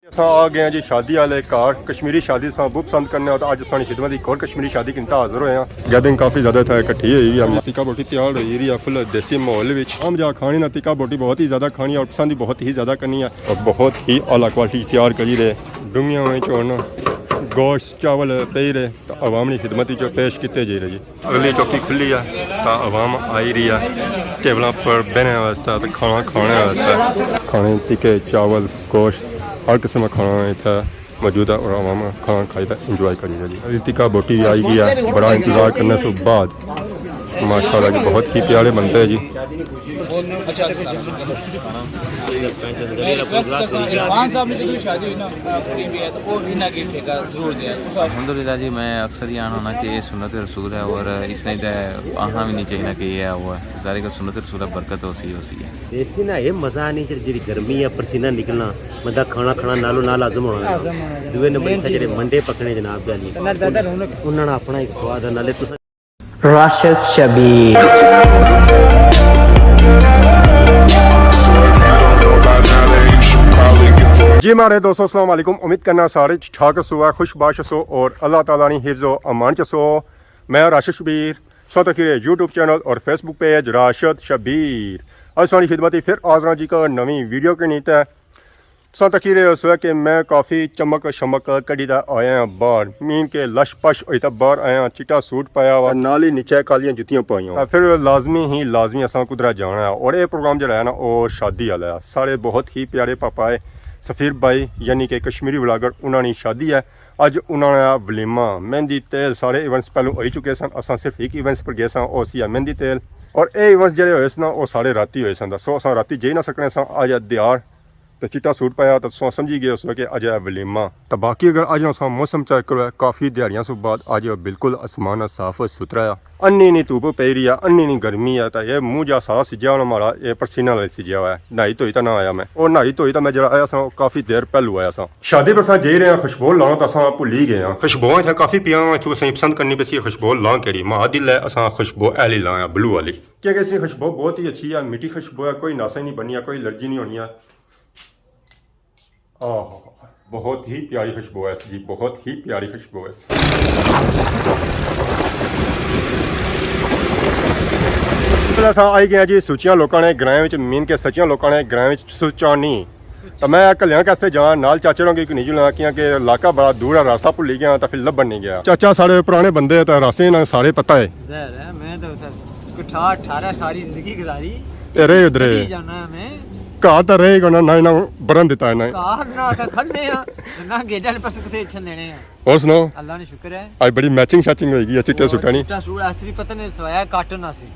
असां आ गए जी शादी वाले घर कश्मीरी शादी असां बहुत पसंद करने और अज असां खिदमत एक और कश्मीरी शादी किंता हाजिर होए हैं। गैदरिंग काफ़ी ज़्यादा था इकट्ठी हुई है। टिक्का बोटी तैयार होई रही है फुल देसी माहौल में आम जा खानी ना टिक्का बोटी बहुत ही ज़्यादा खानी और पसंद ही बहुत ही ज़्यादा करनी है और बहुत ही आला क्वालिटी तैयार करी रहे डूंगियां में चौन गोश्त चावल पे रहे तो अवाम की खिदमत जो पेश किए जा रहे जी। अगली चौकी खुली है तो अवाम आई रही है टेबलों पर बहने वास्ते तो खाना खाने वास्ते खाने टिक्के चावल गोश्त हर किस्म का खाना इतना मौजूद है और आवाम खाना खाई इंजॉय करी जी। टिक्का बोटी आई गई है बड़ा इंतज़ार करने से बाद माशाल्लाह जी बहुत ही प्यारे बनते हैं जी। अल्हम्दुलिल्लाह जी मैं अक्सर यहाँ होना कि ये सुन्नत रसूल है और इसलिए आना भी नहीं चाहिए कि ये हुआ है सारी का सुन्नत रसूल बरकत होसी है। देसी ना ये मजा नहीं जी गर्मी है पसीना निकलना बंदा खाना खाना नालों नाल आजम होना दूए नंबर ते जेडे मंडे पकने जनाब जानी उन्होंने अपना एक स्वाद है नाले तुस राशिद शबीर जी हमारे दोस्तों अस्सलाम वालेकुम उम्मीद करना सारे ठाक सो खुशबाश सो और अल्लाह ताला ने हिफ्ज़ो अमान च सो। मैं राशिद शबीर सो तक यूट्यूब चैनल और फेसबुक पेज राशिद शबीर आज सारी खिदमत फिर आजरा जी का नवी वीडियो के नीत है सो तक सो कि मैं काफ़ी चमक शमक कड़ी दा आया बाहर मीन के लश पश होता बाहर आया चिट्टा सूट पाया हुआ नाल ही नीचे कालियां जुतियां पाई फिर लाजमी असा कुदरा जाना है और ये प्रोग्राम जो है ना वो शादी वाला है। सारे बहुत ही प्यारे पापा है सफ़ीर भाई यानी कि कश्मीरी व्लागर उन्होंने शादी है अज उन्होंने वलीमा मेहंदी तेल सारे इवेंट्स पहलू हो चुके सन अस सिर्फ एक इवेंट्स पर गए सन वो सी मेहंदी तेल और ये इवेंट्स जो होए सन वो सारे राती होए सन सो अस राती जाई ना सकने सन अज दियार तो चिट्टा सूट पाया तो समझी गए उस कि अज वलीमा तो बाकी अगर अज अस मौसम चेक करो है काफ़ी दिहाड़ियां से बाद अज बिल्कुल आसमान साफ सुथरा है अन्नी नहीं धूप पै रही है अन्नी नहीं गर्मी है तो ये मुँह जा सारा सिजया होना हमारा ये पसीना वाले सिजया हुआ है नहाई धोई तो ना आया मैं और नहाई धोई तो मैं जरा आया सा काफ़ी देर पहलू आया सा शादी पर जा रहे हैं खुशबू लाना तो अस भुल ही गए हैं खुशबू इतना काफ़ी पिया इतों असं पसंद करनी पे खुशबू ला केड़ी माँ दिल है अस खुशबू ऐली लाया ब्लू वाली क्योंकि इसकी खुशबू बहुत ही अच्छी है मीठी खुशबू है कोई नासा नहीं बनी है कोई एलर्जी नहीं होनी है। बहुत ही प्यारी खुशबू है जी बहुत ही प्यारी खुशबू है। आई गया जी सुचियां लोगों ने ग्रां मीन के सचियां लोगों ने ग्रां सुचा नहीं तो मैं कल्याण कैसे जा नाल चाचे होंगे एक निजी लगा कि इलाका बड़ा दूर है रास्ता भुली गया तो फिर लभन नहीं गया। चाचा सारे पुराने बंदे तो रास्ते ना सारे पता है मैं तो 18 सारी जिंदगी गुजारी रहे उधर घर तो रहेगा ना ना बरन दिता है ना घर ना तो खड़ने ना गेडल पर किथे छन देने हैं और सुनाओ अल्लाह ने शुक्र है आज बड़ी मैचिंग शैचिंग होएगी चिट्टे सूटा नहीं चिट्टा सूट असली पता नहीं सवाया काटन आसी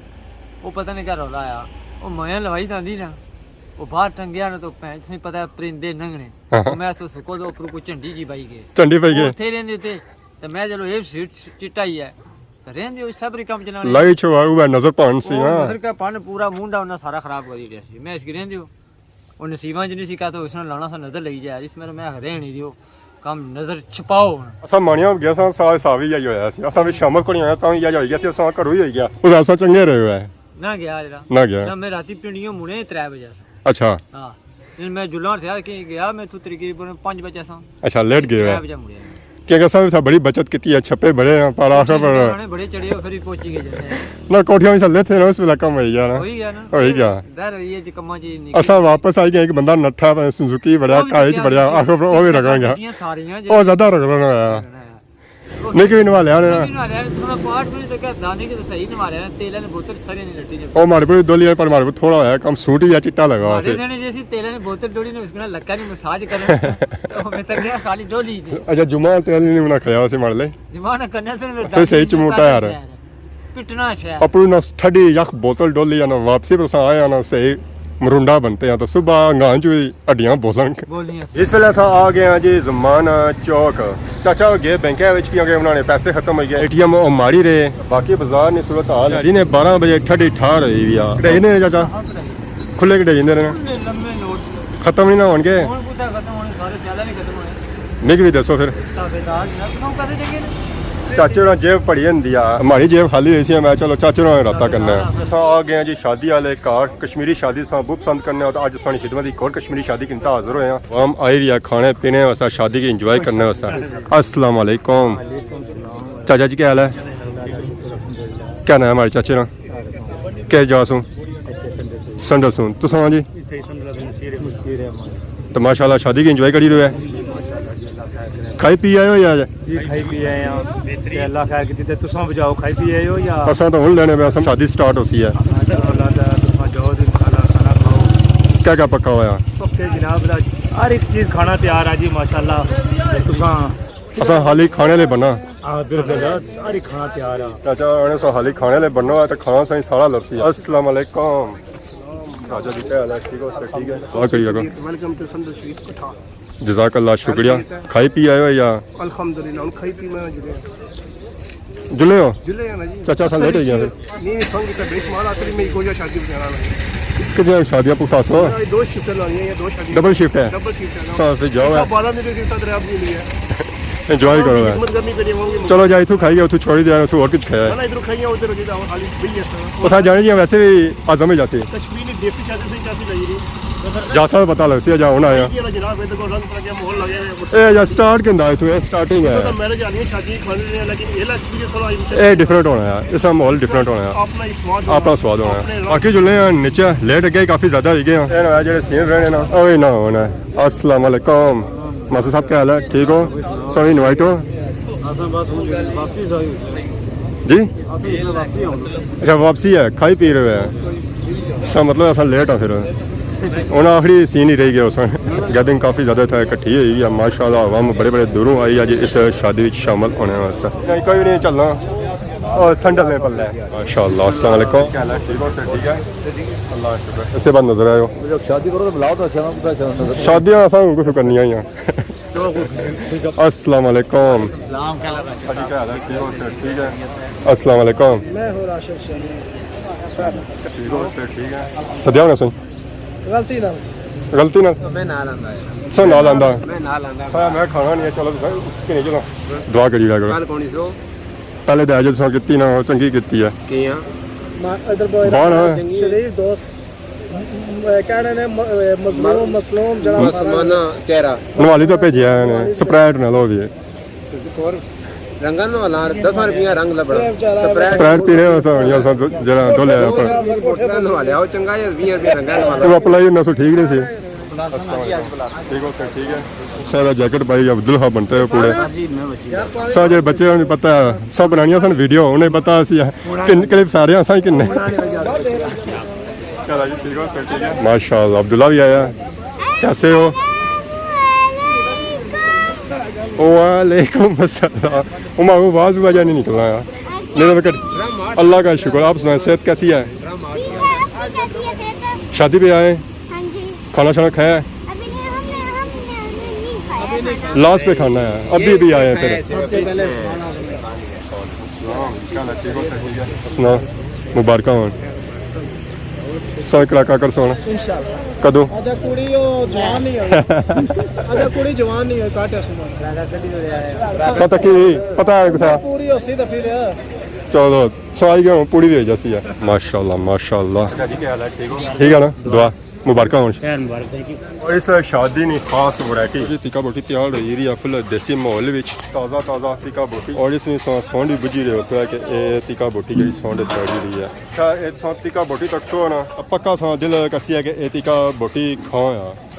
वो पता नहीं क्या रौला आया वो मैं लवाई दांदी ना वो बाहर टंगया ना तो पैंच नहीं पता परिंदे नंगने मैं तो सुको दो ऊपर को झंडी जी बाई गए झंडी पाई गए थे रहंदे थे तो मैं चलो ये सीट चिट्टा ही है तो रहंदे सब री काम चलाने लाई छवारू है नजर पान सी हां नजर का पान पूरा मुंडा उन्हें सारा खराब कर दिया सी मैं इसकी रहंदे और नसीबा ज नहीं सीखा तो उसने लाना सा नजर लगी जाए इस मेरे मैं रह नहीं दियो काम नजर छुपाओ असा मानिया गया सा साल सावी ही होया सी असा भी शाम को नहीं आया ता या हो गया सी असा घरों ही हो गया वो ऐसा चंगे रहे है ना गया जरा ना गया ना मैं राती पिंडियों मुड़े 3 बजे अच्छा हां मैं जुलान से के गया मैं तो तकरीबन 5 बजे सा अच्छा लेट गए 3 बजे मुड़े क्या कैसा था बड़ी बचत की है छप्पे बड़े हैं पर आखिर पर बड़े चढ़े फिर पहुंच गए जैसे ना कोठियां में चले थे ना उस वेला कम हो गया ना हो ही गया डर ये जी कम्मा जी नहीं असा वापस आई गया एक बंदा नठा सुजुकी बड़ा काज बड़ा आखिर पर वो भी रगांगा ओ ज्यादा रगड़ना है नहीं कोई नवा लिया थोड़ा पार्ट में तो क्या दाने के तो सही नवा लिया तेल ने बोतल सारे नहीं लट्टी ओ मारे पे दोली पर मारे थोड़ा है कम सूट ही चिट्टा लगा से देने जैसी तेल ने बोतल डोली ने उसको लक्का नहीं मसाज करना तो मैं तक गया खाली डोली अच्छा जुमा तेल नहीं बना खाया उसे मार ले जुमा ना करने से सही चमोटा यार पिटना है अपनी ना ठंडी यख बोतल डोली या ना वापसी पर आया ना सही मरुंडा बनते हैं तो सुबह गां च हड्डियां बोलन इस वेले अस आ गए हैं जी जमान चौक चाचा गए बैंक क्योंकि उन्होंने पैसे खत्म हो गए ATM मारी रहे बाकी बाजार ने सूरत हाल ने 12 बजे ठंडी ठार हुई भी आ कटाई ने चाचा खुले कटाई जाते रहे खत्म नहीं ना होंगे नहीं भी दसो फिर चाचे होना जेब भरी होंदी आ हमारी जेब खाली हुई सी मैं चलो चाचे होना राबता करना है अस आ गए जी शादी वाले घर कश्मीरी शादी अस बहुत पसंद करने और अज सानी खिदमत एक और कश्मीरी शादी किंता हाजिर होए हैं हम आई रही है खाने पीने वास्ते शादी की इंजॉय करने वास्ते अस्सलाम वालेकुम चाचा जी क्या हाल है क्या नाम है हमारे चाचे ना क्या जासू संडल सुन तुम जी तो माशाल्लाह शादी की इंजॉय करी रहे खाई पी आए हो या जी खाई पी आए हैं ते अल्लाह खैर कीती ते तुसां बजाओ खाई पी आए हो या असां तो हुन लेने पे असां शादी स्टार्ट होसी है अल्लाह दा तुसां जाओ ते खाना खाओ क्या क्या पक्का होया पक्के जनाब दा हर एक चीज खाना तैयार है जी माशाल्लाह तुसां असां हाली खाने ले बना हां बिल्कुल हर एक खाना तैयार है चाचा ने सो हाली खाने ले बनना है तो खाना सही सारा लपसी अस्सलाम वालेकुम राजा जी क्या हाल है ठीक हो सर ठीक है दुआ करिएगा वेलकम टू संडल स्वीट कठा जज़ाकल्लाह शुक्रिया खाई पी आए हो या अल्हम्दुलिल्लाह खाई पी मैं जुले हो जुले ना जी चाचा सा लेट हो गया फिर नहीं संग का बेशुमार आखिरी में कोई शादी बजाना है कितने शादियां पुख्ता सो दो शिफ्ट लानी है ये दो शादी डबल शिफ्ट है डबल शिफ्ट है साथ फिर जाओ 12 मिनट की तक आप मिली है एंजॉय करो है खिदमत करनी करी होंगे चलो जाए तू खाइए तू छोड़ी दिया तू और कुछ खाया ना इधर खाइए उधर जी दाव खाली भई है पता जाने जी वैसे भी आजम में जाते कश्मीरी देसी शादी से कैसी लगी रही जासा पता लग सी जा होना आया ये जनाब इधर को रंग तरह के माहौल लगे हुए ए या स्टार्ट किंदा है तू ये स्टार्टिंग है तो मैंने जानी है शादी खाने में लेकिन ये एक्सपीरियंस वाला ए डिफरेंट होना है इसका माहौल डिफरेंट होना है अपना ही स्वाद अपना स्वाद होना है बाकी जुले नीचे लेट गए काफी ज्यादा हो गए हैं ना जेडे सीन रहने ना ओए ना होना अस्सलाम वालेकुम मासूम साहब क्या हाल है ठीक हो सभी इनवाइट हो जी अच्छा वापसी है खाई पी रहे हैं इसका मतलब ऐसा लेट है फिर उन्हें आखिरी सीन ही रह गया उसमें गैदरिंग काफ़ी ज़्यादा था इकट्ठी हुई है माशाल्लाह आवाम बड़े बड़े दूरों आई है जी इस शादी में शामिल होने वास्ते कोई भी नहीं चलना और संडल में पल है माशाल्लाह अस्सलाम वालेकुम क्या हाल है ठीक हो सर ठीक है अल्लाह शुक्र इससे बाद नजर आयो शादी करो तो बुलाओ तो अच्छा ना शादियाँ असा कुछ करनी ही हैं अस्सलाम वालेकुम ठीक है अस्सलाम वालेकुम मैं हूं राशिद सर ठीक हो सर ठीक है सदिया होना सही गलती ना मैं ना लांदा सो ना लांदा मैं ना लांदा मैं खाना नहीं है चलो कि नहीं चलो दुआ करी करो कल कोनी सो पहले तो अजल सौ की ना चंगी की है किया इधर बाण शरीफ दोस्त कहने ने मजलूम मसलूम जनाब मुसलमाना चेहरा नवाली तो भेजिया ने स्प्राइट ना लो भी और रंगन वाला 10 रुपया रंग लबड़ा स्प्राइट पी रहे हो सब या सब जरा डोले पर बोतल वाले आओ चंगा या 20 रुपया रंगन वाला तो अप्लाई ना सो ठीक नहीं सी ठीक हो सर ठीक है सारा जैकेट पाई अब दुल्हा बनते हो पूरे सारे बच्चे उन्हें पता है सब बनानियां सन वीडियो उन्हें पता सी किन क्लिप सारे असा किन्ने माशाल्लाह अब्दुल्ला भी आया कैसे हो वालेकुम अस्सलाम उमा वो आवाज वजह नहीं निकला यार नहीं तो अल्लाह का शुक्र आप सुनाए सेहत कैसी है शादी पे आए खाना शाना खाया है लास्ट पे खाना है अभी भी आए हैं फिर सुना मुबारक हो सौ कलाका कर सोना कदों आजा कुड़ी ओ जवान नहीं है आजा कुड़ी जवान नहीं है काटे सुनो सौ तक ही पता है था पूरी होसी तो फिर चलो सौ आई गया पूरी भी जैसी है माशाल्लाह माशाल्लाह ठीक है ना दुआ मुबारक हो और इस शादी ने खास वैरायटी टिक्का बोटी तैयार हो रही है फुल देसी माहौल में ताज़ा ताज़ा टिक्का बोटी और इसमें सौंड भी बुझी रहे हो कि ये टिक्का बोटी जी सौंड चढ़ी रही है अच्छा ये टिक्का बोटी तक सो ना पक्का सा दिल कसी है कि ये टिक्का बोटी खाओ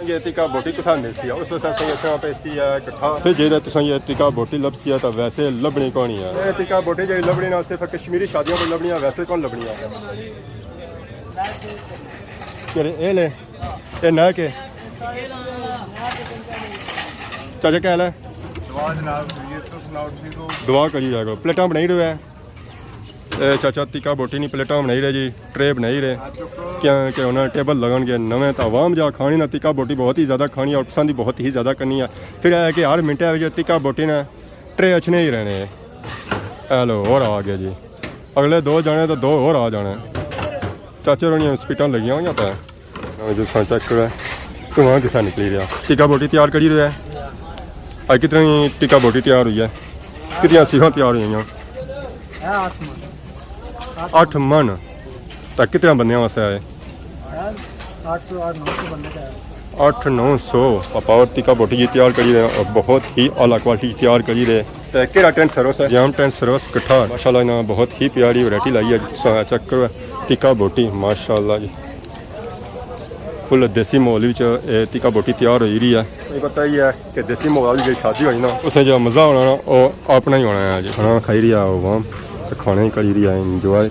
ये टिक्का बोटी कुछ मिलती है उस वैसे पैसी है कट्ठा फिर जो तुम ये टिक्का बोटी लभसी है तो वैसे लभनी कौन है ये टिक्का बोटी जी लभनी ना सिर्फ कश्मीरी शादियों पर लभनी वैसे कौन लभनी है ए ले ए ना के चाचा क्या हाल है दुआ करी जाएगा प्लेटा बनाई रहे है चाचा टिक्का बोटी नहीं प्लेटा बनाई रहे जी ट्रे बनाई रहे क्या क्या उन्हें टेबल लगन गए नवे तो आवाम जा खानी ना टिक्का बोटी बहुत ही ज़्यादा खानी और पसंद बहुत ही ज़्यादा करनी है फिर है कि हर मिनट है टिक्का बोटी ने ट्रे अच्छे ही रहने हेलो और आ गया जी अगले 2 जाने तो 2 और आ जाने चाचे रोनी हॉस्पिटल लगी हुई आता है जो चेक करा तो वहाँ किसा निकली रहा टिक्का बोटी तैयार करी रहा है आज कितनी टिक्का बोटी तैयार हुई है ਕਿਤੀਆਂ ਸੀਖਾਂ ਤਿਆਰ ਹੋਈਆਂ ਹੈ 8 ਮਨ 8 ਮਨ ਤਾਂ ਕਿਤਿਆਂ ਬੰਦਿਆਂ ਵਾਸਤੇ ਆਏ 800 और 900 बनने का है 8-900 ਆਪਾਂ और टिक्का बोटी जी तैयार करी रहे और बहुत ही आला क्वालिटी तैयार करी रहे ਤੇ ਕਿਹੜਾ ਟੈਂਟ ਸਰਵਿਸ ਹੈ ਜਾਮ ਟੈਂਟ ਸਰਵਿਸ ਕਠਾਰ ਮਾਸ਼ਾਅੱਲਾ ਇਹਨਾਂ ਬਹੁਤ ਹੀ ਪਿਆਰੀ ਵੈਰਾਈਟੀ ਲਾਈ ਹੈ ਚੈੱਕ ਕਰੋ ਟਿੱਕਾ ਬੋਟੀ ਮਾਸ਼ਾਅੱਲਾ ਜੀ ਫੁੱਲ ਦੇਸੀ ਮਾਹੌਲ ਵਿੱਚ ਇਹ ਟਿੱਕਾ ਬੋਟੀ ਤਿਆਰ ਹੋਈ ਰਹੀ ਹੈ ਇਹ ਪਤਾ ਹੀ ਹੈ ਕਿ ਦੇਸੀ ਮਾਹੌਲ ਵਿੱਚ ਸ਼ਾਦੀ ਹੋਈ ਨਾ ਉਸੇ ਜੋ ਮਜ਼ਾ ਆਉਣਾ ਨਾ ਉਹ ਆਪਣਾ ਹੀ ਹੋਣਾ ਹੈ ਜੀ ਖਾਣਾ ਖਾਈ ਰਹੀ ਆ ਆਵਾਮ ਤੇ ਖਾਣੇ ਕਰੀ ਰਹੀ ਹੈ ਇੰਜੋਏ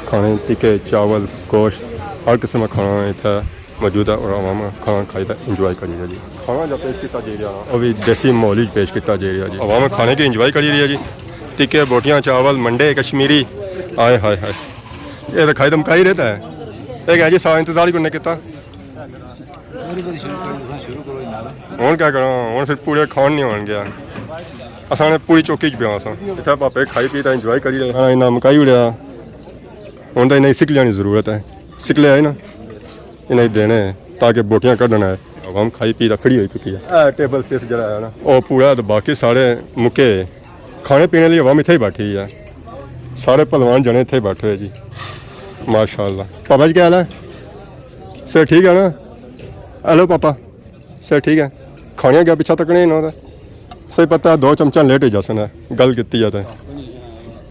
ਖਾਣੇ ਟਿੱਕੇ ਚਾਵਲ ਗੋਸ਼ਤ ਹਰ ਕਿਸਮ ਦਾ ਖਾਣਾ ਇੱਥੇ ਮੌਜੂਦ ਹੈ ਔਰ ਆਵਾਮ ਖਾਣਾ ਖਾਈਦਾ ਇੰਜੋਏ ਕਰੀ ਰਿਹਾ ਜੀ ਖਾਣਾ ਜੋ ਪੇਸ਼ ਕੀਤਾ ਜਾ ਰਿਹਾ ਉਹ ਵੀ ਦੇਸੀ ਮਾਹੌਲ ਵਿੱਚ ਪੇਸ਼ ਕੀਤਾ ਜਾ ਰਿਹਾ ਜੀ ਆਵਾਮ ਖਾਣੇ की ਇੰਜੋਏ ਕਰੀ ਰਹੀ ਹੈ ਜੀ ਟਿੱਕੇ ਬੋਟੀਆਂ ਚਾਵਲ ਮੰਡੇ ਕਸ਼ਮੀਰੀ ਆਏ ਹਾਏ ਹਾਏ ਇਹ ਤਾਂ ਖਾਈ ਦਮ ਹੀ रहता है ਇਹ ਕਹਾਂ ਜੀ ਸਾਰਾ ਇੰਤਜ਼ਾਰ ਹੀ ਕਰਨੇ ਕੀਤਾ ਹੁਣ ਕਿਆ ਕਰਾਂ ਹੁਣ ਫਿਰ ਪੂਰੇ ਖਾਣ ਨਹੀਂ ਹੋਣ ਗਿਆ ਅਸਾਂ ਨੇ ਪੂਰੀ ਚੌਕੀ 'ਚ ਪਿਆ ਸਾਂ ਇੱਥੇ ਭਾਪੇ ਖਾਈ ਪੀ ਤਾਂ ਇੰਜੋਏ ਕਰੀ ਰਹੇ ਹਾਂ ਇਹਨਾਂ ਮਕਾਈ ਉੜਿਆ ਹੁਣ ਤਾਂ ਇਹਨਾਂ ਸਿੱਖ ਲੈਣ ਦੀ ਜ਼ਰੂਰਤ ਹੈ ਸਿੱਖ ਲਿਆ ਹੈ ਨਾ ਇਹਨਾਂ ਹੀ ਦੇਣੇ ताकि बोटियां कढ़ना है आवाम खाई पी फ्री हो चुकी है टेबल सिर्फ जरा है ना और पूरा तो बाकी सारे मुके खाने पीने लिए आवाम इतने ही बैठी है सारे पहलवान जने इतने बैठे जी माशाल्लाह पापा जी क्या हाल है सर ठीक है ना हेलो पापा सर ठीक है खाने गया पिछा तकने इन्होंने सही पता है 2 चमचा लेट ही जासन है गल की जाता है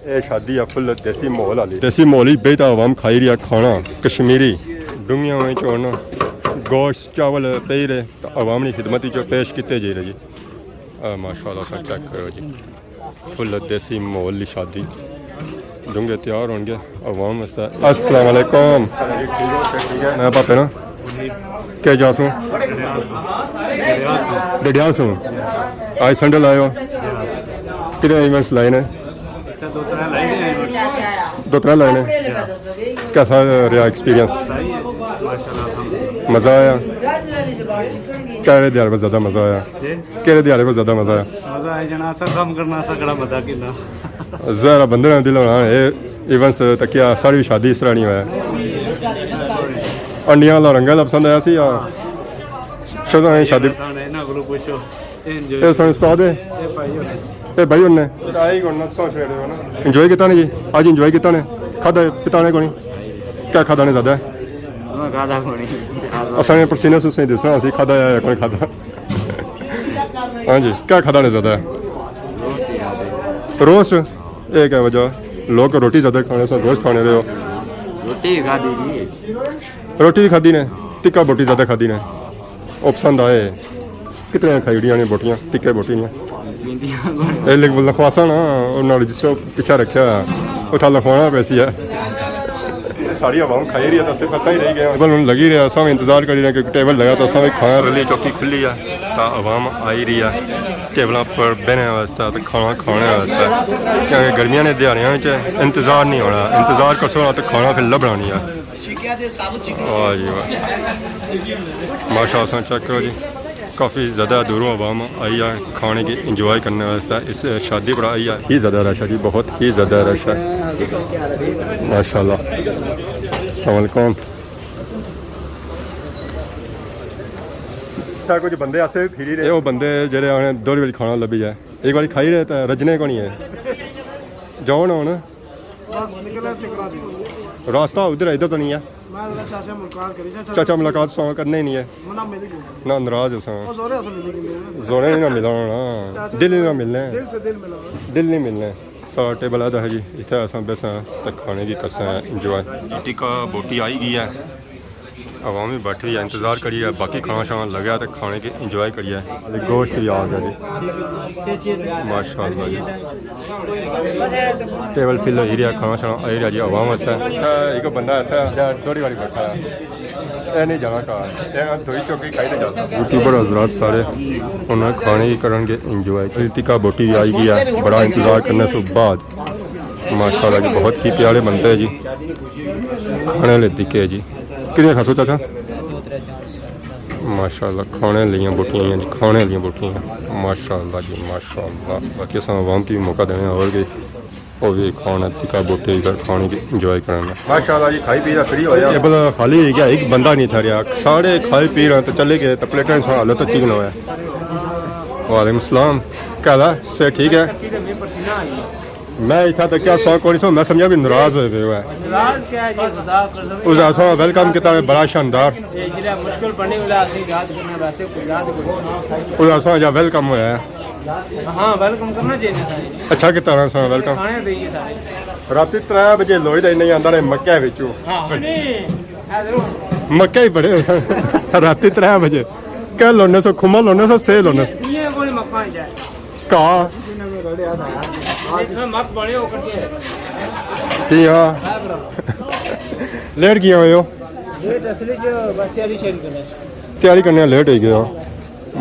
ये शादी है फुल देसी माहौल वाली देसी माहौल ही बेहतर आवाम खाई रही है खाना कश्मीरी डूंगियां में चौन गोश्त चावल पे रहे तो आवाम की खिदमत जो पेश किए जा रहे जी माशाल्लाह सर चेक करो जी फुल देसी माहौल की शादी डूंगे तैयार होंगे आवाम वास्ते अस्सलाम वालेकुम मैं पापे ना क्या जासूँ डडियाल सूँ आज संडे लाए हो कितने इवेंट्स लाए ने 2-3 लाए ने कैसा रहा एक्सपीरियंस मज़ा आया केह्ड़े ध्याड़े पर ज़्यादा मज़ा आया केह्ड़े ध्याड़े पर ज़्यादा मज़ा आया जना असा कम करना असा कड़ा मजा किना ज़रा बंदे ने दिल होना ये इवेंट्स तकिया सारी शादी इस तरह नहीं होया अंडियां वाला रंगा पसंद आया सी या शुरू शादी इन्हां कोलों पुछो ये सन उस्ताद है ये भाई उन्ने आई कोन ना सो छेड़े हो ना एंजॉय किता ने जी आज एंजॉय किता ने खादा पिता ने कोनी क्या खादा ने ज़्यादा खादा कोनी असाने पसीने सुसने दिसना असी खादा या कोई खादा हाँ जी क्या खादा ने ज़्यादा रोस्ट ये क्या वजह लोग रोटी ज़्यादा खाने से रोस्ट खाने रहे हो रोटी खादी जी रोटी भी खादी ने टिक्का बोटी ज़्यादा खादी ने वो पसंद आए कितने खाई उड़ियां ने बोटियां टिक्के बोटी ने लिखवासा ना उन्होंने जिस पिछा रखा वो था लिखवाना पैसी है सारी आवाम खाई रही है तो सिर्फ असा ही रह गया टेबल लगी रहा असा इंतजार करी रहे क्योंकि टेबल लगा तो असा भी खाना रली चौकी खुली है तो आवाम आई रही है टेबलों पर बहने वास्ते तो खाना खाने वास्ते क्योंकि गर्मियों ने दिहाड़ियों इंतजार नहीं होना इंतजार कर सोना तो खाना फिर लभना नहीं है वाह जी वाह माशाअल्लाह चेक करो जी काफ़ी ज़्यादा दूरों आवाम आई है खाने की इंजॉय करने वास्ते इस शादी पर आई है ही ज़्यादा रश है जी बहुत ही ज़्यादा रश है माशाल्लाह अस्सलाम वालेकुम कुछ बंदे ऐसे फिरी रहे वो बंदे जेह्ड़े आने दौड़ी बारी खाना लभी जाए एक बारी खाई रहे तो रजने को नहीं है जाओ ना हूँ रास्ता उधर इधर तो नहीं है चाचा मुलाकात सौ करने ही नहीं है ना नाराज हो जोरे नहीं ना मिला ना दिल नहीं ना मिलने दिल नहीं मिलने सारा टेबल आदा है जी इतना असा बैसा तक खाने की करसा इंजॉय टिक्का बोटी आई गई है आवाम भी बैठी है इंतज़ार करी है बाकी खाना शाना लगा तो खाने की इंजॉय करी है गोश्त भी आ गया जी माशाल्लाह जी टेबल फिल हो रहा खाना शाना आई रहा जी आवाम वास्ते एक बंदा ऐसा दौड़ी वाली बैठा है ये नहीं जाना घर थोड़ी चौकी खाई नहीं जाता यूट्यूबर हजरात सारे उन्होंने खाने की करेंगे इंजॉय टिक्का बोटी भी आई गई है बड़ा इंतज़ार करने से बाद माशाल्लाह जी बहुत ही प्यारे बनते हैं जी खाने वाले टिक्के जी कितने खासो चाचा माशाल्लाह खाने लियां बोटियां जी खाने लियां बोटियां माशाल्लाह जी माशाल्लाह बाकी अस आवाम की भी मौका देने और भी वो भी खाना टिक्का बोटी इधर खाने की इंजॉय करना माशाल्लाह जी खाई पी फ्री होया टेबल खाली हो गया एक बंदा नहीं था रहा सारे खाई पी रहे तो चले गए तो प्लेटें हालत अच्छी ना होया वालेकुम सलाम क्या हाल है से ठीक है मैं इतना तक क्या सौ कोई सो मैं समझा भी नाराज हुए हुआ है नाराज क्या है जी खुदा कसम उस आसो वेलकम किया है बड़ा शानदार ये जिला मुश्किल पड़ने वाला असली याद करना वैसे कोई याद कोई उस आसो जा वेलकम होया है हां वेलकम करना चाहिए सारे अच्छा किया ना सो वेलकम खाने देइए सारे रात 3 बजे लोई दा नहीं आंदा ने मक्के विचों नहीं है जरूर मक्के ही बड़े रात 3 बजे क्या लोने सो खुमा लोने सो से लोने ये कोई मक्का जाए का इसमें मत बने हो कटे की हां लेट गया हो ये असली जो बच्चे वाली शेयर करना तैयारी करने लेट हो गया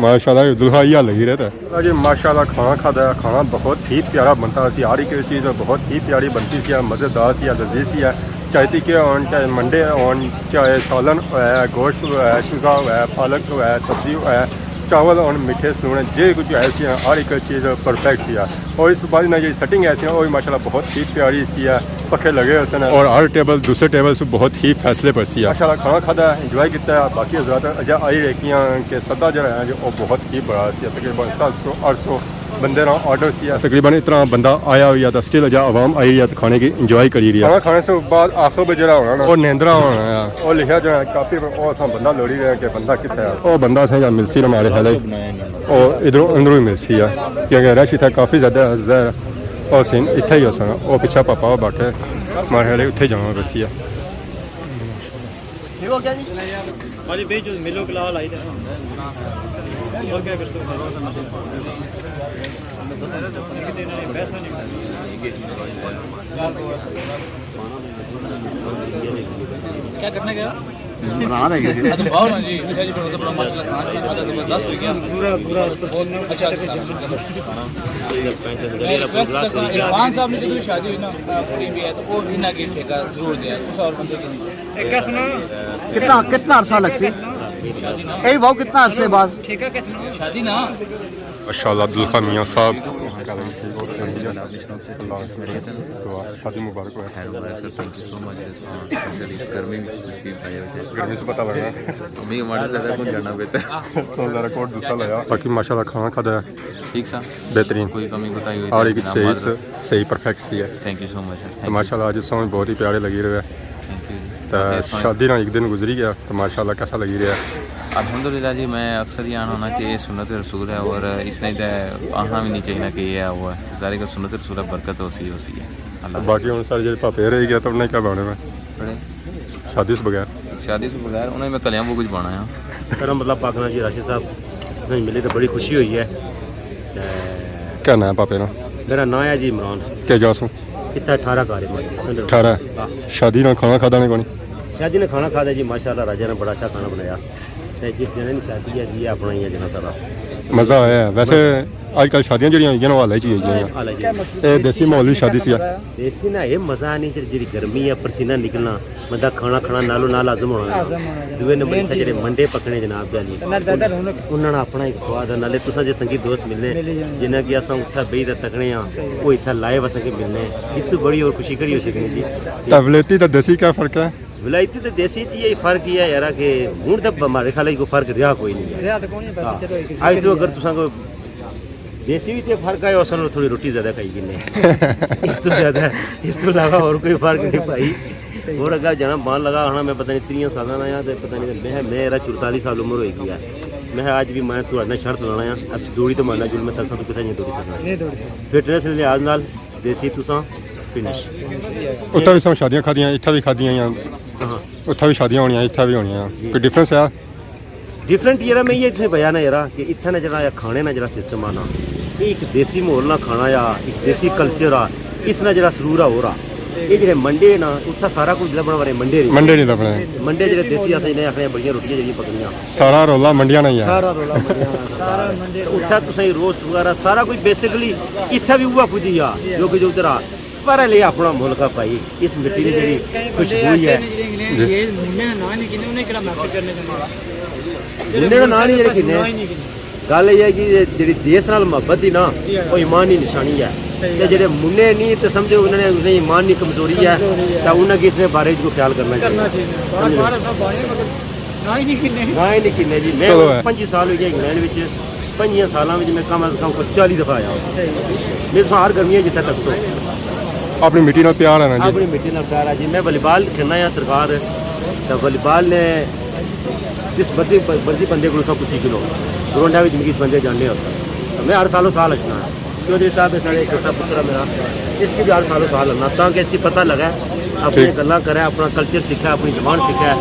माशाल्लाह दुल्हा ही लगी रहता है जी माशाल्लाह खाना खाता है खाना बहुत ही प्यारा बनता है हर एक चीज़ बहुत ही प्यारी बनती सी मज़ेदार सी लजीज सी है चाहे टिक्के होन चाहे मंडे होन चाहे सालन है गोश्त है चूजा है पालक है सब्जी है चावल और मीठे सूने जे कुछ ऐसी है हर एक चीज़ परफेक्ट सी है और इस बार ना ये सेटिंग ऐसी है और माशाल्लाह बहुत ही प्यारी सी है पखे लगे हुए हैं और हर टेबल दूसरे टेबल से बहुत ही फैसले पर सी है माशाल्लाह खाना खाता है इंजॉय किया है बाकी हज़रात अजा आई रेखियाँ के सदा जो है वो बहुत ही बड़ा सी है तकरीबन 700-800 बंदे ना ऑर्डर सी है तकरीबन इतना बंदा आया हुआ था स्टिल अजा आवाम आई रही है खाने की इंजॉय करी रही है खाना खाने से बाद आखिर में जरा होना और नेंद्रा होना है और लिखा जो है कापी पर और असा बंदा लोड़ी रहे कि बंदा कितना है वो बंदा से या मिलसी ना हमारे हाल और इधरों अंदरों ही मिलसी है क्योंकि रश इतना काफ़ी ज़्यादा जहर और सीन इतना ही हो सकना वो पिछा पापा बैठे हमारे हाल उत्थे जाना बसी है ठीक हो क्या जी वाली बेच मिलो के लाल आई और क्या करते क्या करने गया बना रहे हैं तो भाव ना जी जी बड़ा माशाल्लाह खाना जबरदस्त हो गया पूरा अच्छा इरफान साहब ने जो शादी हुई ना पूरी भी है तो वो इना की ठेका जरूर दिया कुछ और बंदे की एक क्या सुना कितना अरसा लग सी यही भाव कितना अरसे बाद ठेका क्या सुना शादी ना माशाल्लाह दुल्हा मियां साहब शादी मुबारक हो थैंक यू सो मच गर्मी में खुशी पाई हुई गर्मी से पता लगा मैं हमारे साथ कौन जाना बेहतर सो ज़रा कोट दूसरा लाया बाकी माशाल्लाह खाना खाता है ठीक सा बेहतरीन कोई कमी बताई हुई और एक सही परफेक्ट सी है थैंक यू सो मच तो माशाल्लाह आज सॉन्ग बहुत ही प्यारे लगी रहे थैंक यू तो शादी ना एक दिन गुजरी गया तो माशाल्लाह कैसा लगी रहा अल्हम्दुलिल्लाह जी मैं अक्सर ही आना होना कि ये सुन्नत रसूल है और इसने आना भी नहीं चाहिए कि ये हुआ है सारे का सुन्नत रसूल बरकत होसी है अल्लाह बाकी हम सारे जो पापे रह गया तो उन्हें क्या बाने में बड़े शादी से बगैर शादी से बगैर उन्हें मैं कलियां वो कुछ बनाया मेरा मतलब पाकना जी राशिद साहब नहीं मिले तो बड़ी खुशी हुई है क्या नाम है पापे ना मेरा नाम है जी इमरान क्या जासू कितना 18 कार्य 18 शादी ना खाना खाता नहीं कोनी शादी ने खाना खाया जी माशाल्लाह राजा ने बड़ा अच्छा खाना बनाया जिस जने की शादी है जी अपना ही है जना सारा मज़ा आया है वैसे आजकल शादियां जड़ियां होई ना वाले च ही होई ये देसी माहौल शादी सी देसी ना ये मजा नहीं जी गर्मी है पसीना निकलना बंदा खाना खाना नालों नाल हजम होना दूए नंबर इत्थे जेह्ड़े मंडे पकने जनाब जाली उन्हां दा अपना एक स्वाद है नाले तुसां जे संगी दोस्त मिलने जिन्ना कि असां उत्थे बेही ते तकने आ वो इत्थे लाइव असां के मिलने इस तो बड़ी और खुशी करी हो सकनी जी तबलेती तो देसी क्या फर्क है विलायती तो देसी च यही फर्क ही है यार कि हूँ तो हमारे ख्याल कोई फर्क रहा कोई नहीं है अज तो अगर तुसा को देसी भी तो फर्क है उस नाल थोड़ी रोटी ज़्यादा खाई किन्ने इस तो ज़्यादा इस तो इलावा और कोई फर्क नहीं पाई और अगर जाना बान लगा होना मैं पता नहीं 3 साल आया तो पता नहीं मेरा 44 साल उम्र होगी है मैं आज भी मैं थोड़ा शर्त लाना है अब दौड़ी तो मारना जुल मैं तक तो कितना नहीं दौड़ी सकना फिटनेस लिहाज नाल देसी तुसा फिनिश उत्थे भी शादियां खादियां इत्थे भी खादियां हाँ उत्थे भी शादियां होनियां इत्थे भी होनियां कोई डिफरेंस है डिफरेंट यार मैं ये इसमें बयान है यार कि इतना ना जरा खाने ना जरा सिस्टम आना एक देसी माहौल ना खाना या एक देसी कल्चर आ इस ना जरा सरूर हो रहा ये जेह्ड़े मंडे ना उत्था सारा कुछ लब्भना वाले मंडे नहीं लभने मंडे जेह्ड़े देसी अस इन्हें आखने बड़ियां रोटियां जेह्ड़ियां पकड़ियां सारा रोला मंडियां नहीं है सारा रोला मंडियां उत्था तुसें रोस्ट वगैरह सारा कुछ बेसिकली इत्थे भी उआ कुछ ही आ जो कि जो उधर आ पर ले अपना मुल्क आ भाई इस मिट्टी की जेह्ड़ी खुशबू है ये मुन्ने ना नहीं किने उन्हें केड़ा मैसेज करने देना मुन्ने दा नां नहीं जेह्ड़े किन्ने गल ये है कि जेह्ड़ी देश नाल मोहब्बत ही ना वो ईमान की निशानी है ते जेह्ड़े मुन्ने नहीं तो समझो उन्होंने उन्हें ईमान की कमजोरी है तो उन्हें किस ने बारे को ख्याल करना चाहिए ना ही नहीं किन्ने जी मैं 25 साल हो गया इंग्लैंड विच 5 ਸਾਲਾਂ ਵਿੱਚ ਮੈਂ ਕਮ ਅਜ਼ ਕਮ 40 ਦਫਾ ਆਇਆ ਮੇਰੇ ਤੋਂ ਹਰ ਗਰਮੀਆਂ ਜਿੱਥੇ ਤੱਕ ਸੋ ਆਪਣੀ ਮਿੱਟੀ ਨਾਲ ਪਿਆਰ ਹੈ ਨਾ ਜੀ अपनी मिट्टी ना प्यार है जी मैं वॉलीबॉल खेलना है सरकार तो वॉलीबॉल ने जिस बंदी बंदे को सब कुछ सीख लो ग्राउंडा में जिंदगी बंदे जानने होता तो मैं हर सालों साल अच्छा क्यों जी साहब साढ़े एक छोटा पुत्र मेरा इसकी भी हर सालों साल आना ताकि इसकी पता लगा अपनी गल्ला करे अपना कल्चर सीखा अपनी जबान सीखा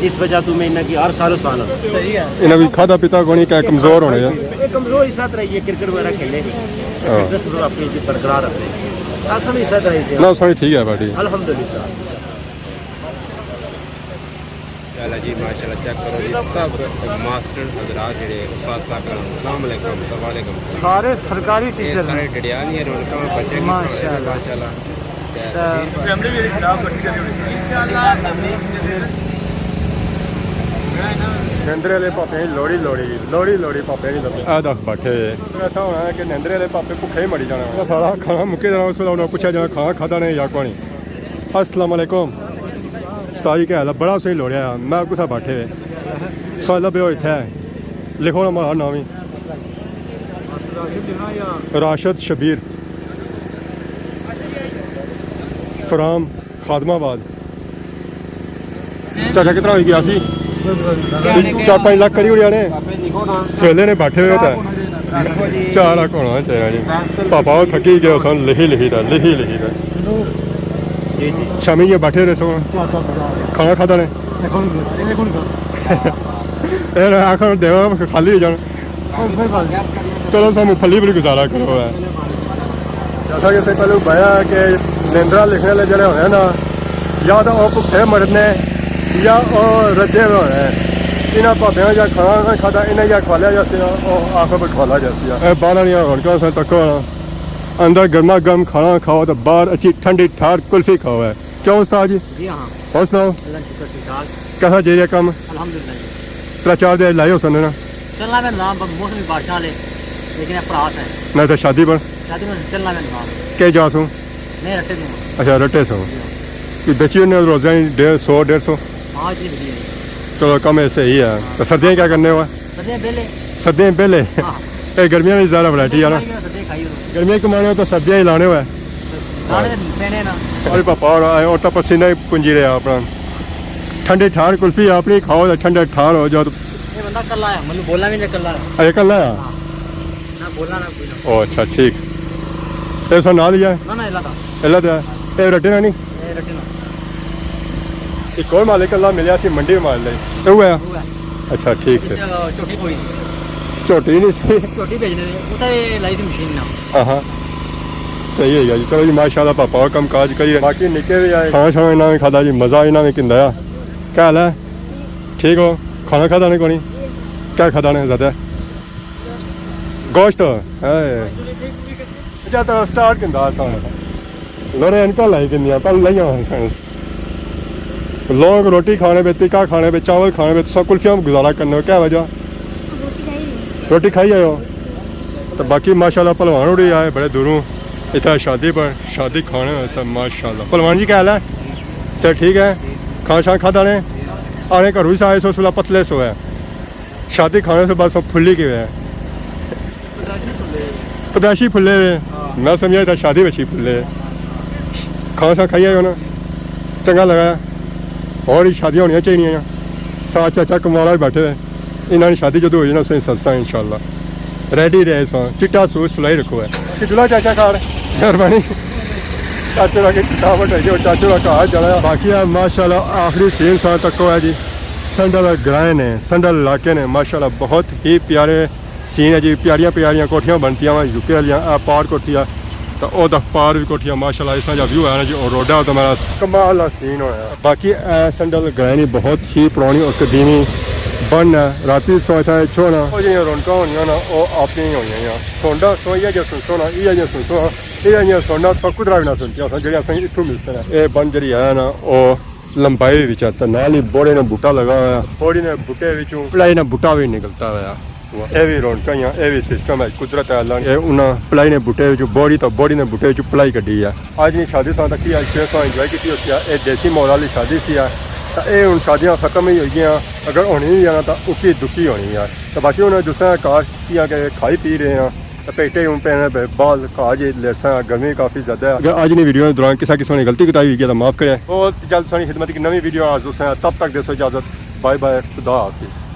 इस वजह तो मैं इन्हें की हर सालों साल आना सही है ਇਹਨਾਂ ਵੀ ਖਾਦਾ ਪੀਤਾ ਕੋਣੀ ਕਿ ਕਮਜ਼ੋਰ ਹੋਣੇ ਆ ये कमजोर इस साथ रही है क्रिकेट वगैरह खेलने फिटनेस अपनी बरकरार रखने ऐसा भी साथ रही है ਨਾ ਸਮਝ ਠੀਕ ਹੈ ਬਾਡੀ अल्हम्दुलिल्लाह चलो जी माशाल्लाह चेक करो जी सब मास्टर हजरात जेडे उस्ताद साहब अस्सलाम वालेकुम वालेकुम सारे सरकारी ये टीचर सारे डडियानी रौनका में बच्चे की माशाल्लाह। माशाल्लाह ਫੈਮਿਲੀ ਵੀ ਖਰਾਬ ਇਕੱਠੀ ਕਰੀ ਹੋਣੀ ਨੰਦਰੇ ਵਾਲੇ ਪਾਪੇ ਲੋੜੀ ਪਾਪੇ ਨਹੀਂ ਲੱਭੇ ਆ ਦਖ ਬੈਠੇ ਐਸਾ ਹੋਣਾ ਹੈ ਕਿ ਨੰਦਰੇ ਵਾਲੇ ਪਾਪੇ ਭੁੱਖੇ ਹੀ ਮੜੀ ਜਾਣਾ ਸਾਰਾ ਖਾਣਾ ਮੁੱਕੇ ਜਾਣਾ ਉਸ ਵੇਲੇ ਪੁੱਛਿਆ ਜਾਣਾ ਖਾਣਾ ਖਾਦਾ ਨੇ ਜਾਂ ਕੋਣੀ अस्सलाम वालेकुम उस्ताद जी क्या हाल है बड़ा सही लोड़िया मैं कुत्थै बैठे साल लब्भे हो इत्थै लिखो ना हमारा नाम ही राशिद शबीर फ्राम खादमाबाद चाचा कितना हो गया सी 4-5 लाख करी उड़िया ने सेले ने बैठे हुए होता है 4 लाख होना चाहिए जी पापा वो थकी गए सन लिखी था जी जी शामी ये बैठे रहे सो खाना खाता ने आखिर देवा खाली हो जाना चलो सामू फली भी गुजारा करो है जैसा कि पहले बताया कि निंद्रा लिखने वाले जड़े होने ना या तो वो भुखे मरने या वो रजे हुए होने इन्हें भापिया या खाना खाता इन्हें या खा लिया जैसे आखिर पर खा लिया जैसे बाहर नहीं होने से तक अंदर गर्मा गर्म खाना खाओ तो बाहर अच्छी ठंडी ठार कुल्फी खाओ है क्यों उस्ताद जी जी हाँ और सुनाओ अल्लाह की शुक्र ठीक ठाक कैसा जी काम अल्हम्दुलिल्लाह 3-4 दिन लाए हो सन ना चलना मैं नाम मौसमी बादशाह ले लेकिन प्रास है मैं तो शादी पर शादी में चलना मैं नाम के जा सो नहीं रटे दूँ अच्छा रटे सो कि बेची ने रोजा 150-150 हाँ जी बढ़िया चलो कम ऐसे ही है तो सर्दियाँ क्या करने हुआ सदियाँ बेले सर्दियाँ पहले हाँ ये गर्मियाँ में ज़्यादा वैरायटी है ना सदियाँ खाई हो गर्मियाँ कमाने हो तो सर्दियाँ ही लाने हुआ है गाने पहने ना और पापा और तो पसीना ही पुंजी रहा अपना ठंडी ठार कुल्फी अपनी खाओ तो ठंडे ठार हो जाओ तो ये बंदा कल आया मतलब बोला भी नहीं कल आया अरे कल है ना बोला ना कोई ना ओ अच्छा ठीक ये सो ना लिया ना ना इलाका पहला तो ये रटे ना नहीं ये रटे ना एक और मालिक अल्लाह मिलिया सी मंडी में मार ले वो है हुआ अच्छा ठीक है छोटी कोई नहीं झोटी नहीं सी छोटी भेजने दे वो तो ये लाई थी मशीन ना हाँ हाँ सही है जी चलो जी माशाल्लाह पापा और कम काज करिए बाकी निके भी आए खाना शाना इन्होंने खादा जी मज़ा इन्होंने किंदा आ क्या हाल है ठीक हो खाना खाता नहीं कोनी क्या खाता ने ज़्यादा गोश्त अच्छा तो स्टार्ट किंदा लोरे इनको लाई किंदियां पर लाइया लोग रोटी खाने पे टिक्का खाने पे चावल खाने पे सब कुल्फियाँ में गुजारा करने हो क्या वजह रोटी खाई आए हो तो बाकी माशाल्लाह पहलवान उड़ी आए बड़े दूरों इतना शादी पर शादी खाने वास्ते माशाल्लाह पहलवान जी क्या हाल है सर ठीक है खाना शान खाता ने आने घरों से आए सो सुला पतले सो है शादी खाने से बाद सब फुल्ली के है पदाशी फुले हुए मैं समझा था शादी बची फुले खाना शान खाई आए हो ना चंगा लगा और ही शादियाँ होनी चाहिए साथ चाचा कमाला भी बैठे इन्होंने शादी जो होई ना उसे सत्सा इंशाल्लाह रेडी रहे सो चिट्टा सूट सिलाई रखो है कितना चाचा कार मेहरबानी चाचू का किताब हटाइए चाचू का घर चला बाकी है माशाल्लाह आखिरी सीन सा तक है जी संडल ग्राए ने संडल इलाके ने माशाल्लाह बहुत ही प्यारे सीन है जी प्यारियां प्यारियां कोठियां बनती हैं यूके वालियां पार कोठियां तो वो पार भी कोठियां माशाल्लाह इस तरह व्यू है ना जी और रोडा तो मेरा कमाल का सीन होया बाकी संडल ग्राए ने बहुत ही पुरानी और कदीमी बन राती सोचा छोना वो जो रौनक होनी ना वो अपनी ही होनी सोंडा सोइया जो सुनसो ना इया जो सुनसो इया सोना सब कुछ भी ना सुनती जी असें इतों मिलते हैं ये बन जी है ना वो लंबाई भी तो नाल ही बोड़े ने बूटा लगा हुआ बोड़ी ने बूटे पलाई ने बूटा भी निकलता हुआ ये भी रौनक ये भी सिस्टम है कुदरत है अल्लाह ने उन्हें पलाई ने बूटे बोड़ी तो बोड़ी ने बूटे पलाई कड्डी है अज नहीं शादी सां तक 600 इंजॉय की होती है ये देसी माहौल वाली शादी सी है ਤਾਂ ਇਹ ਹੁਣ ਸ਼ਾਦੀਆਂ ਖਤਮ ਹੀ ਹੋ ਗਈਆਂ ਅਗਰ ਹੋਣੀ ਵੀ ਆ ਤਾਂ ਉੱਕੀ ਦੁੱਕੀ ਹੋਣੀ ਆ ਤਾਂ ਬਾਕੀ ਹੁਣ ਜਿਸਾਂ ਕਾਰ ਕੀ ਆ ਕਿ ਖਾਈ ਪੀ ਰਹੇ ਆ ਤਾਂ ਪੇਟੇ ਹੁਣ ਪੈਣੇ ਬਾਲ ਕਾਜ ਲੈਸਾਂ ਗਰਮੀ ਕਾਫੀ ਜ਼ਿਆਦਾ ਹੈ ਅਗਰ ਅੱਜ ਦੀ ਵੀਡੀਓ ਦੇ ਦੌਰਾਨ ਕਿਸੇ किसी ने गलती कोताही हुई है तो माफ़ करें बहुत जल्द सारी खिदमत की नवी वीडियो आज दोस्तों तब तक दे सो इजाज़त बाय बाय खुदा हाफिज़